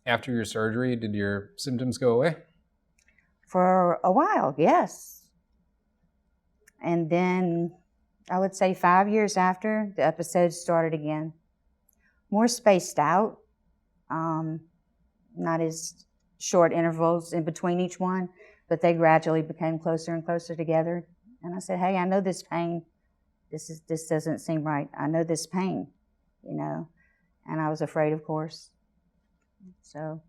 after your surgery, did your symptoms go away? For a while, yes. And then I would say 5 years after, the episodes started again. More spaced out, not as short intervals in between each one, but they gradually became closer and closer together. And I said, hey, I know this pain. This doesn't seem right. I know this pain, you know. And I was afraid, of course. So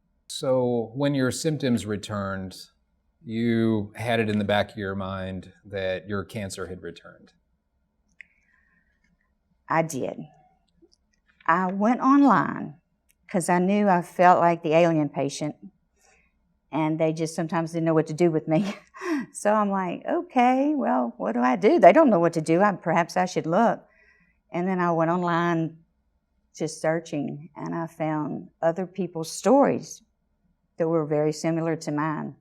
when your symptoms returned, you had it in the back of your mind that your cancer had returned. I did. I went online because I knew I felt like the alien patient, and they just sometimes didn't know what to do with me. So I'm like, okay, well, what do I do? They don't know what to do. Perhaps I should look. And then I went online just searching, and I found other people's stories that were very similar to mine.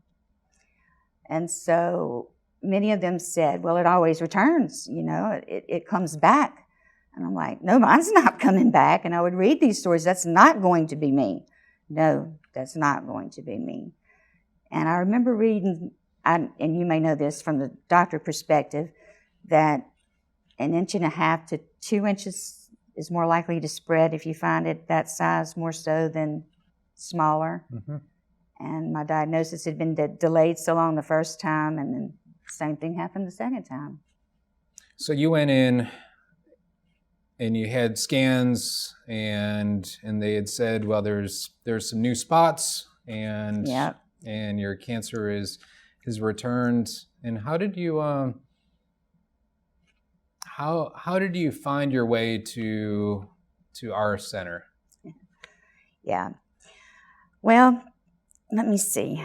And so many of them said, well, it always returns, you know, it comes back. And I'm like, no, mine's not coming back. And I would read these stories. That's not going to be me. No, that's not going to be me. And I remember reading, and you may know this from the doctor perspective, that 1.5 to 2 inches is more likely to spread if you find it that size, more so than smaller. Mm-hmm. And my diagnosis had been delayed so long the first time, and then the same thing happened the second time. So you went in and you had scans, and they had said, well, there's some new spots, and yep. And your cancer is returned. And how did you how did you find your way to our center? Yeah. Well, let me see.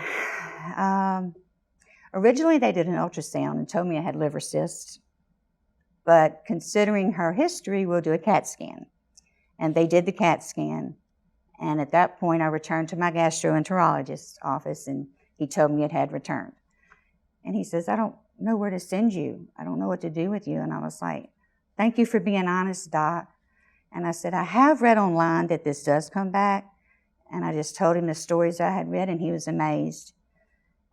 Originally, they did an ultrasound and told me I had liver cysts. But considering her history, we'll do a CAT scan. And they did the CAT scan. And at that point, I returned to my gastroenterologist's office, and he told me it had returned. And he says, I don't know where to send you. I don't know what to do with you. And I was like, thank you for being honest, Doc. And I said, I have read online that this does come back. And I just told him the stories I had read, and he was amazed.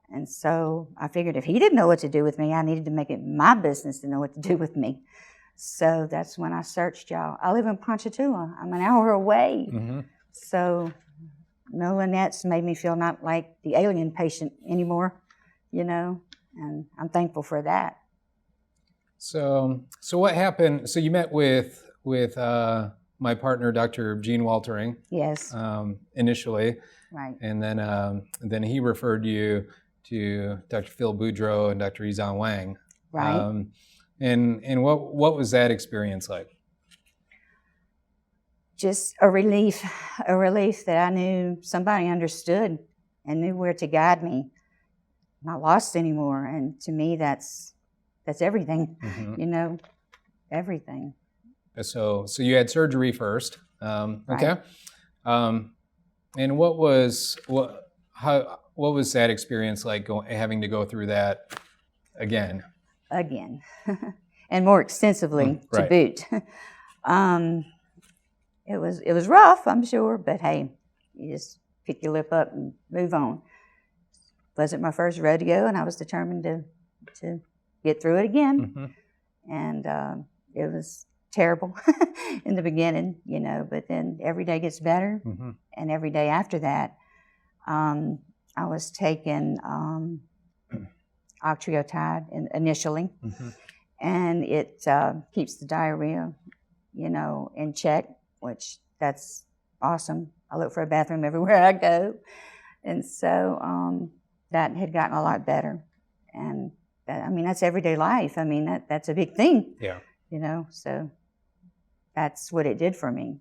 And so I figured if he didn't know what to do with me, I needed to make it my business to know what to do with me. So that's when I searched y'all. I live in Ponchatoula. I'm an hour away. Mm-hmm. So no Lynette's made me feel not like the alien patient anymore, you know, and I'm thankful for that. So what happened? So you met with my partner, Dr. Gene Waltering. Yes. Initially. Right. And then he referred you to Dr. Phil Boudreau and Dr. Izan Wang. Right. And what was that experience like? Just a relief that I knew somebody understood and knew where to guide me. I'm not lost anymore, and to me, that's everything. Mm-hmm. You know, everything. So you had surgery first, okay? Right. And what was that experience like? Having to go through that again, and more extensively to right. boot. It was rough, I'm sure, but hey, you just pick your lip up and move on. It wasn't my first rodeo, and I was determined to get through it again. Mm-hmm. And it was terrible in the beginning, you know, but then every day gets better. Mm-hmm. And every day after that, I was taking octreotide initially, mm-hmm. and it keeps the diarrhea, you know, in check, which that's awesome. I look for a bathroom everywhere I go. And so that had gotten a lot better. And that's everyday life. That's a big thing. Yeah. You know, so that's what it did for me.